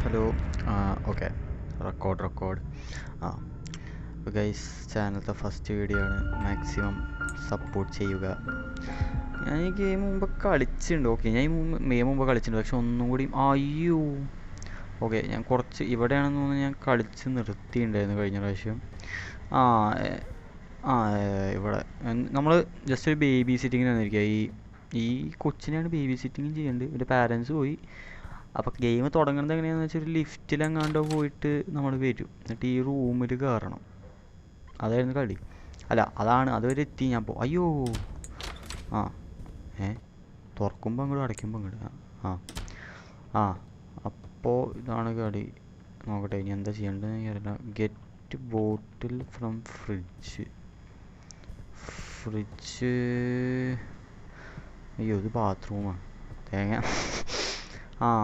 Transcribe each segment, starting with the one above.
Hello. Okay, record. ആ അപ്പോൾ guys, ചാനലത്തെ first video ആണ്. മാക്സിമം സപ്പോർട്ട് ചെയ്യുക. ഞാൻ ഈ ഗെയിം മുമ്പ് കളിച്ചിട്ടുണ്ട്. ഓക്കെ, ഞാൻ ഈ മുമ്പ് കളിച്ചിട്ടുണ്ട്, പക്ഷെ ഒന്നും കൂടി അയ്യോ. ഓക്കെ, ഞാൻ കുറച്ച് ഇവിടെയാണെന്ന് തോന്നുന്നു ഞാൻ കളിച്ച് നിർത്തിയിട്ടുണ്ടായിരുന്നു കഴിഞ്ഞ പ്രാവശ്യം. ആ ആ ഇവിടെ നമ്മൾ ജസ്റ്റ് ഒരു ബേബി സിറ്റിങ്ങിന് വന്നിരിക്കുക. ഈ കൊച്ചിനെയാണ് ബേബി സിറ്റിങ് ചെയ്യേണ്ടത്. എൻ്റെ പാരൻസ് പോയി. അപ്പോൾ ഗെയിം തുടങ്ങുന്നത് എങ്ങനെയാണെന്ന് വെച്ചാൽ ഒരു ലിഫ്റ്റിലെങ്ങാണ്ടോ പോയിട്ട് നമ്മൾ വരും, എന്നിട്ട് ഈ റൂമിൽ കയറണം. അതായിരുന്നു കളി. അല്ല, അതുവരെ എത്തി ഞാൻ അയ്യോ. ആ തുറക്കുമ്പോൾ അങ്ങോട്ട് അടയ്ക്കുമ്പോൾ അങ്ങോട്ട് ആ അപ്പോൾ ഇതാണ് കളി. നോക്കട്ടെ ഇനി എന്താ ചെയ്യേണ്ടതെന്ന് എനിക്കറിയില്ല. Get bottle from fridge. അയ്യോ, ഇത് ബാത്റൂമാണ്. തേങ്ങ.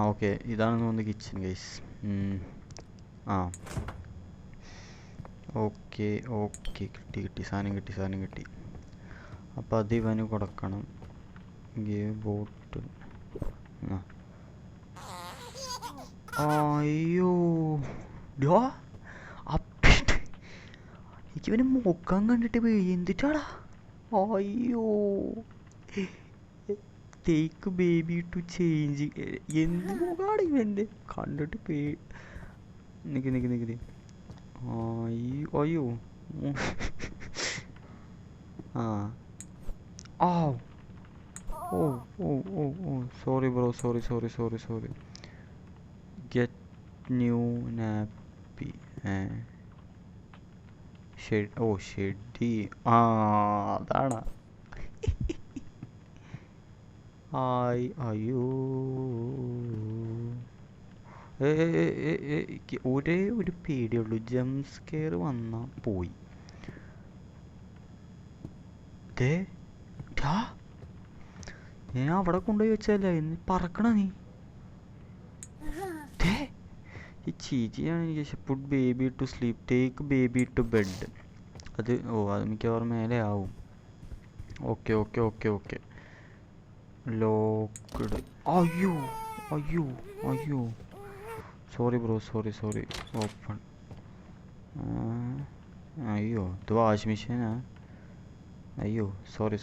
ഓക്കെ, ഇതാണെന്ന് തോന്നുന്നു കിച്ചൺ ഗൈസ്. ആ ഓക്കെ കിട്ടി സാധനം കിട്ടി. അപ്പോൾ അത് ഇവന് കൊടുക്കണം. ഗീവ് ബോട്ടിൽ. അയ്യോ ഡോ, എനിക്ക് ഇവന് മുഖം കണ്ടിട്ട് എന്തിട്ടാടാ. അയ്യോ, ടേക്ക് ബേബി ടു ചേഞ്ച്. എന്ത് മുഖമാണ് ഇവൻ്റെ കണ്ടിട്ട് നിക്ക്. അയ്യോ sorry bro, sorry. Get new nappy. ഷെഡി. അതാണ്. അയ്യോ, ഒരേ ഒരു പേടിയുള്ളൂ, ജംപ് സ്കെയർ വന്നാൽ പോയി. ഞാൻ അവിടെ കൊണ്ടുപോയി വെച്ചല്ലേ പറക്കണ നീ. ഈ ചീച്ചിയാണ് എനിക്ക്. Put baby to sleep, take baby to bed. അത് മിക്കവാറും മേലെ ആവും. ഓക്കെ. ലോക്ക്ഡ്. അയ്യോ സോറി ബ്രോ, സോറി. ഓപ്പൺ. അയ്യോ, ഇത് വാഷിംഗ് മെഷീനാ. അയ്യോ സോറി.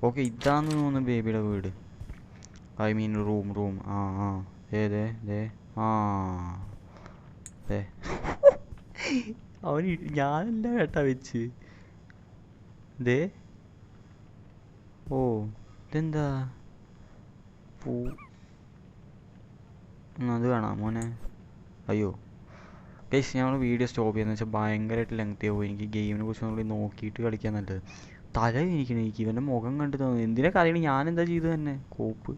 ഓക്കെ ഇതാന്ന് തോന്നുന്നു ബേബിയുടെ വീട്. I mean room. ദേ അവന് ഞാനല്ല കേട്ടാ വെച്ച്. ഇതെന്താ അത് കാണാം മോനെ. അയ്യോ ഗൈസ്, ഞങ്ങൾ വീഡിയോ സ്റ്റോപ്പ് ചെയ്യുന്നത് വെച്ചാൽ ഭയങ്കരമായിട്ട് ലെങ്തി ആവും. എനിക്ക് ഗെയിമിനെ കുറിച്ച് നമ്മൾ നോക്കിയിട്ട് കളിക്കാൻ നല്ലത്. എനിക്ക് ഇവൻ്റെ മുഖം കണ്ടു തോന്നുന്നു. എന്തിനാ കറിയണേ, ഞാനെന്താ ചെയ്തു തന്നെ കോപ്പ്.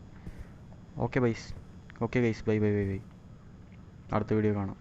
Okay guys, bye. അടുത്ത വീഡിയോ കാണാം.